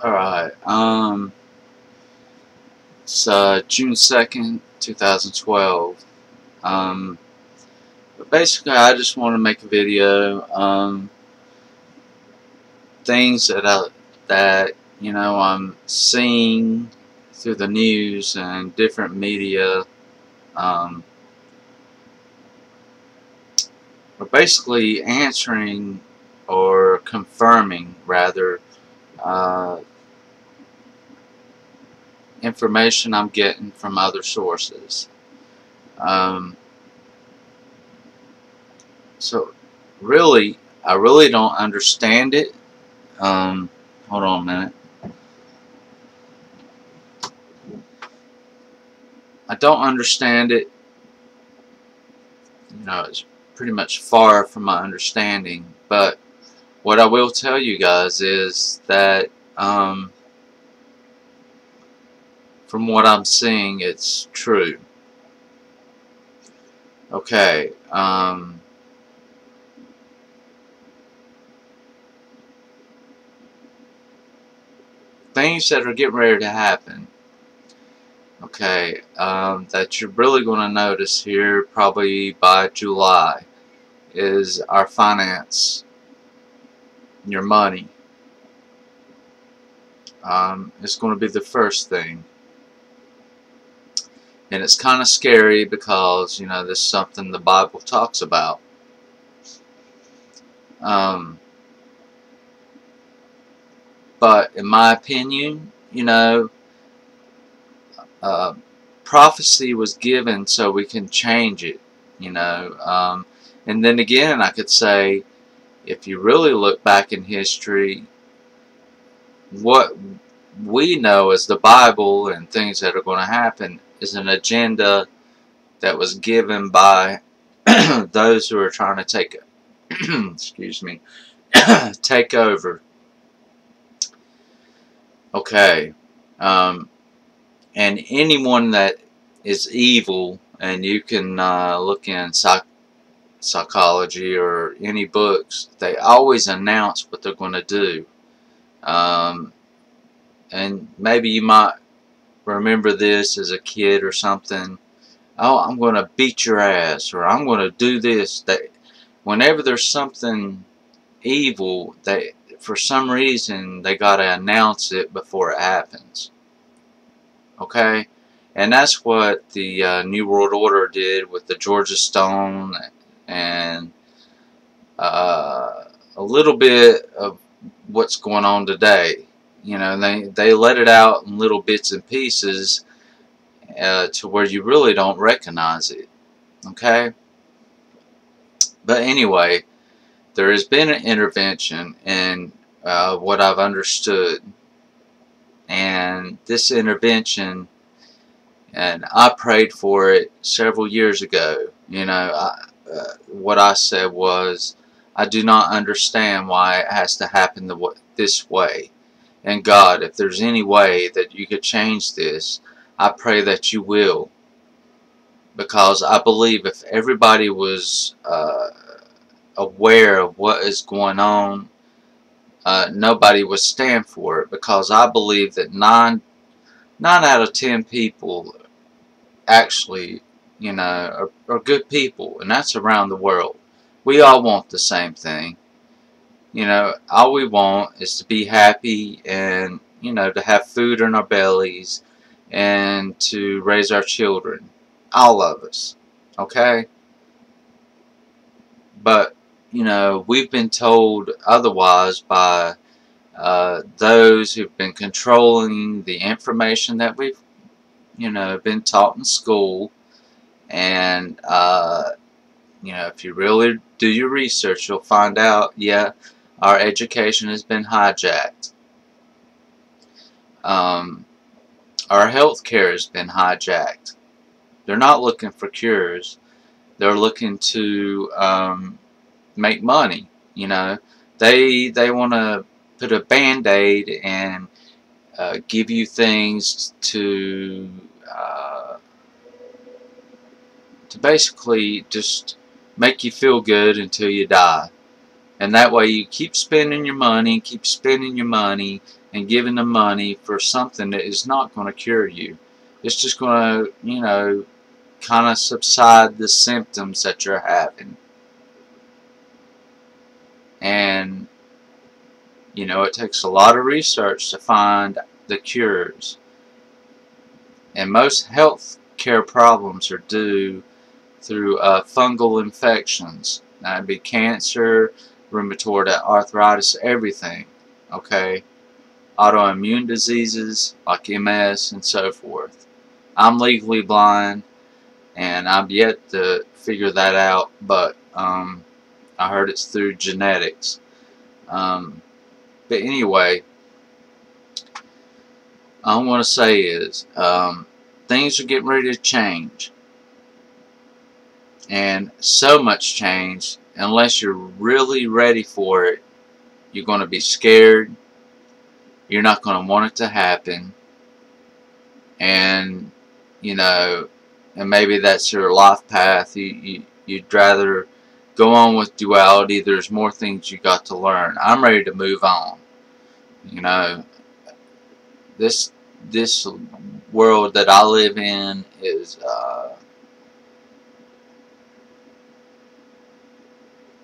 Alright, it's June 2nd, 2012. But basically I just want to make a video, things that I'm seeing through the news and different media, um, or basically answering or confirming rather, uh, information I'm getting from other sources. So really, I really don't understand it. Hold on a minute. I don't understand it. It's pretty much far from my understanding. But what I will tell you guys is that from what I'm seeing, it's true. Okay. Things that are getting ready to happen. Okay, that you're really going to notice here probably by July is our finance, your money. It's going to be the first thing. And it's kind of scary because, this is something the Bible talks about. But in my opinion, prophecy was given so we can change it, and then again, I could say, if you really look back in history, what we know as the Bible and things that are going to happen is an agenda that was given by those who are trying to take excuse me, take over. Okay, and anyone that is evil, and you can look in psychology or any books, they always announce what they're going to do. And maybe you might remember this as a kid or something. Oh, I'm going to beat your ass, or I'm going to do this. Whenever there's something evil, for some reason they got to announce it before it happens. Okay, and that's what the New World Order did with the Georgia Stone, and a little bit of what's going on today. They let it out in little bits and pieces, to where you really don't recognize it. Okay, but anyway, there has been an intervention in what I've understood, and this intervention, and I prayed for it several years ago. What I said was, I do not understand why it has to happen this way. And God, if there's any way that you could change this, I pray that you will. Because I believe if everybody was aware of what is going on, nobody would stand for it. Because I believe that 9 out of 10 people actually, are good people, and that's around the world. We all want the same thing. All we want is to be happy, and to have food in our bellies, and to raise our children. All of us. Okay? But we've been told otherwise by those who've been controlling the information that we've been taught in school. And if you really do your research, you'll find out, yeah, our education has been hijacked. Our health care has been hijacked. They're not looking for cures. They're looking to make money. They want to put a band-aid and give you things to basically just make you feel good until you die. And that way you keep spending your money, and giving the money for something that is not going to cure you. It's just going to, you know, kind of subside the symptoms that you're having. And, you know, it takes a lot of research to find the cures. And most health care problems are due through fungal infections. That would be cancer, rheumatoid arthritis, everything. Okay? Autoimmune diseases like MS and so forth. I'm legally blind, and I've yet to figure that out, but I heard it's through genetics. But anyway, all I want to say is things are getting ready to change. And so much change, unless you're really ready for it, you're going to be scared. You're not going to want it to happen. And, you know, and maybe that's your life path. You'd rather go on with duality. There's more things you got to learn. I'm ready to move on. You know, this world that I live in is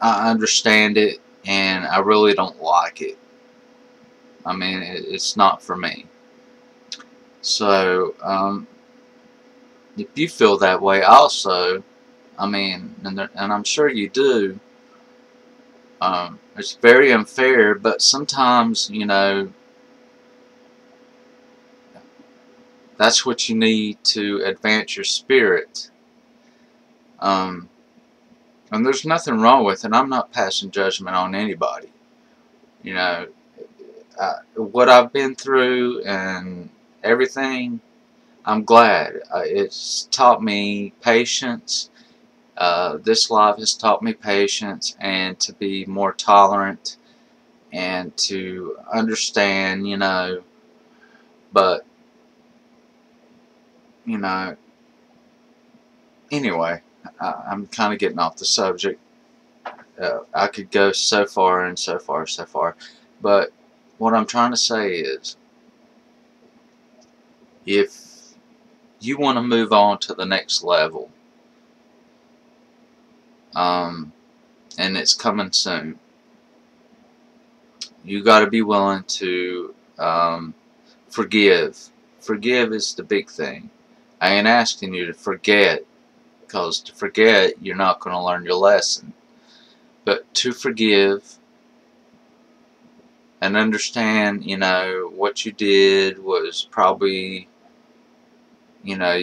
I understand it, and I really don't like it. I mean, it's not for me. So, if you feel that way also, I mean, and I'm sure you do, it's very unfair, but sometimes, you know, that's what you need to advance your spirit. And there's nothing wrong with it. I'm not passing judgment on anybody. You know, what I've been through and everything, I'm glad. It's taught me patience. This life has taught me patience and to be more tolerant and to understand, you know. But, you know, anyway, I'm kind of getting off the subject. I could go so far and so far, so far. But what I'm trying to say is, if you want to move on to the next level, and it's coming soon, you got to be willing to forgive. Forgive is the big thing. I ain't asking you to forget, because to forget, you're not going to learn your lesson. But to forgive and understand, you know, what you did was probably, you know,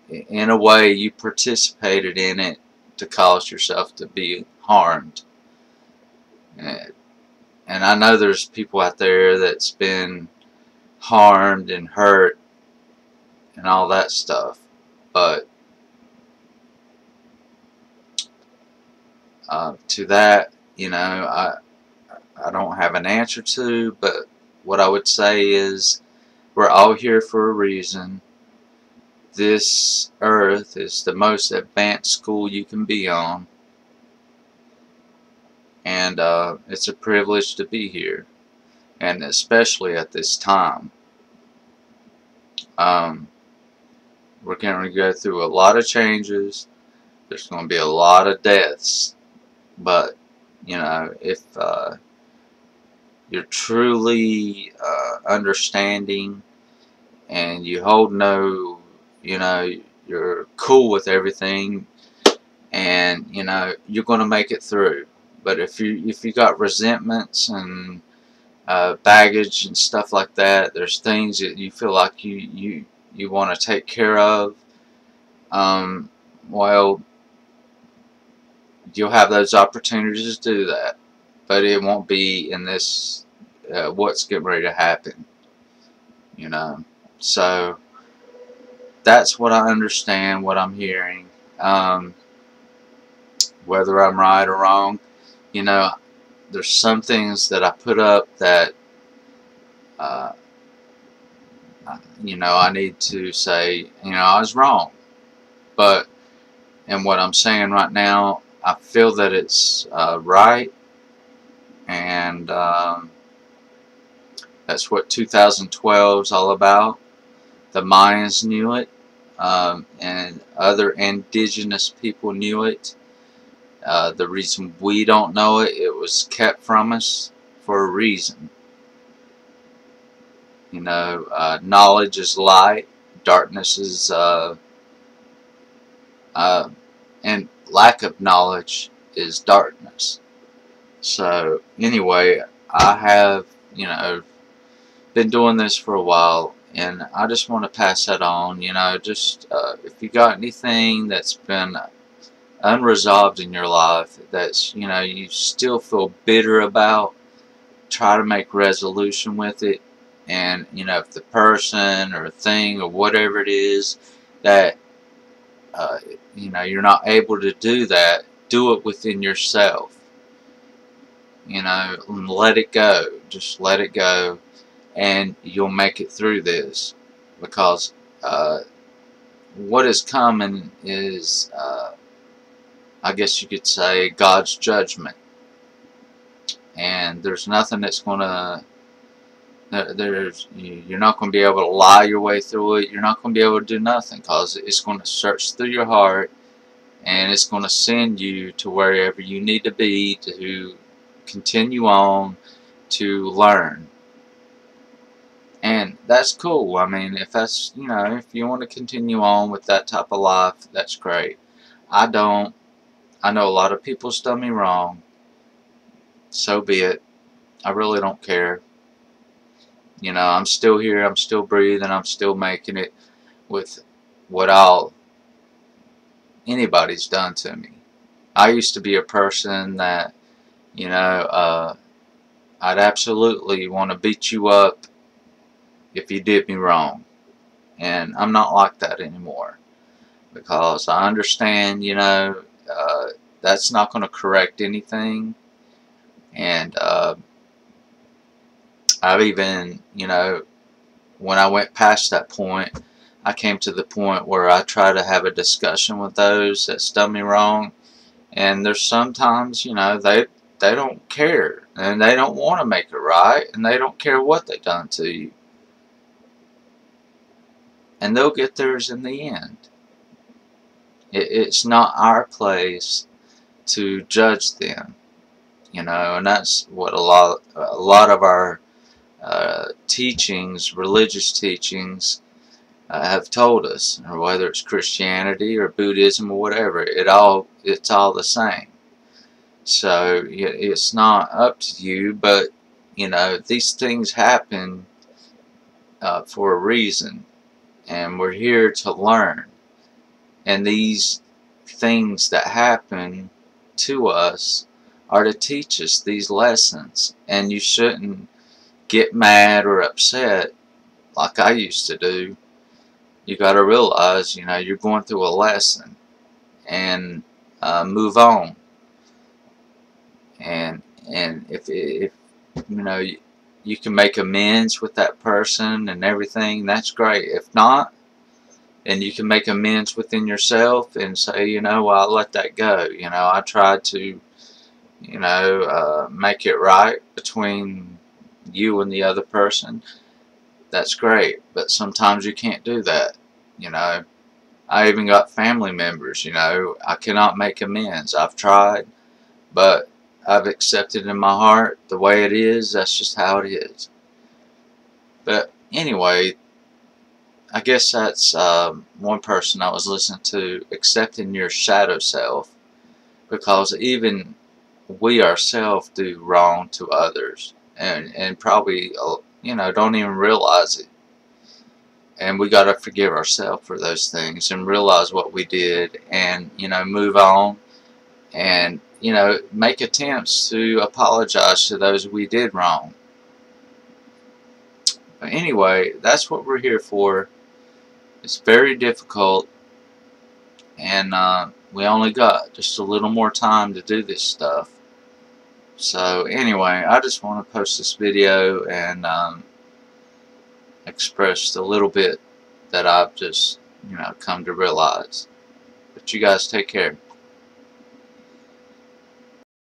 in a way you participated in it to cause yourself to be harmed. And I know there's people out there that's been harmed and hurt and all that stuff. But to that, you know, I don't have an answer to, but what I would say is we're all here for a reason. This earth is the most advanced school you can be on, and it's a privilege to be here, and especially at this time. We're going to go through a lot of changes. There's going to be a lot of deaths, but you know, if you're truly understanding and you hold no, you know, you're cool with everything, and you know, you're going to make it through. But if you got resentments and baggage and stuff like that, there's things that you feel like you want to take care of, well, you'll have those opportunities to do that, but it won't be in this what's getting ready to happen, you know. So that's what I understand, what I'm hearing. Whether I'm right or wrong, you know, there's some things that I put up that you know, I need to say, you know, I was wrong. But in what I'm saying right now, I feel that it's right, and that's what 2012 is all about. The Mayans knew it, and other indigenous people knew it. The reason we don't know it, it was kept from us for a reason. You know, knowledge is light, darkness is, and lack of knowledge is darkness. So anyway, I have, you know, been doing this for a while, and I just want to pass that on. You know, just if you got anything that's been unresolved in your life, that's, you know, you still feel bitter about, try to make resolution with it. And, you know, if the person or thing or whatever it is that, you know, you're not able to do that, do it within yourself. You know, and let it go. Just let it go, and you'll make it through this. Because what is coming is, I guess you could say, God's judgment. And there's nothing that's going to, you're not going to be able to lie your way through it. You're not going to be able to do nothing, because it's going to search through your heart, and it's going to send you to wherever you need to be to continue on to learn. And that's cool. I mean, if that's, you know, if you want to continue on with that type of life, that's great. I don't. I know a lot of people's done me wrong. So be it. I really don't care. You know, I'm still here, I'm still breathing, I'm still making it with what anybody's done to me. I used to be a person that, you know, I'd absolutely want to beat you up if you did me wrong. And I'm not like that anymore, because I understand, you know, that's not going to correct anything. And I've even, you know, when I went past that point, I came to the point where I try to have a discussion with those that's done me wrong. And there's sometimes, you know, they don't care, and they don't want to make it right, and they don't care what they done to you. And they'll get theirs in the end. It's not our place to judge them, you know, and that's what a lot of our teachings, religious teachings, have told us, or whether it's Christianity or Buddhism or whatever, it's all the same. So it's not up to you, but, you know, these things happen for a reason, and we're here to learn. And these things that happen to us are to teach us these lessons, and you shouldn't get mad or upset like I used to do. You got to realize, you know, you're going through a lesson, and move on. And if you know, you can make amends with that person and everything, that's great. If not, and you can make amends within yourself and say, you know, well, I'll let that go. You know, I tried to, you know, make it right between you and the other person. That's great. But sometimes you can't do that. You know, I even got family members, you know, I cannot make amends. I've tried, but I've accepted in my heart the way it is. That's just how it is. But anyway, I guess that's one person I was listening to, accepting your shadow self, because even we ourselves do wrong to others, and probably, you know, don't even realize it. And we got to forgive ourselves for those things and realize what we did, and, you know, move on, and, you know, make attempts to apologize to those we did wrong. But anyway, that's what we're here for. It's very difficult, and we only got just a little more time to do this stuff. So anyway, I just want to post this video and express a little bit that I've just, you know, come to realize. But you guys take care.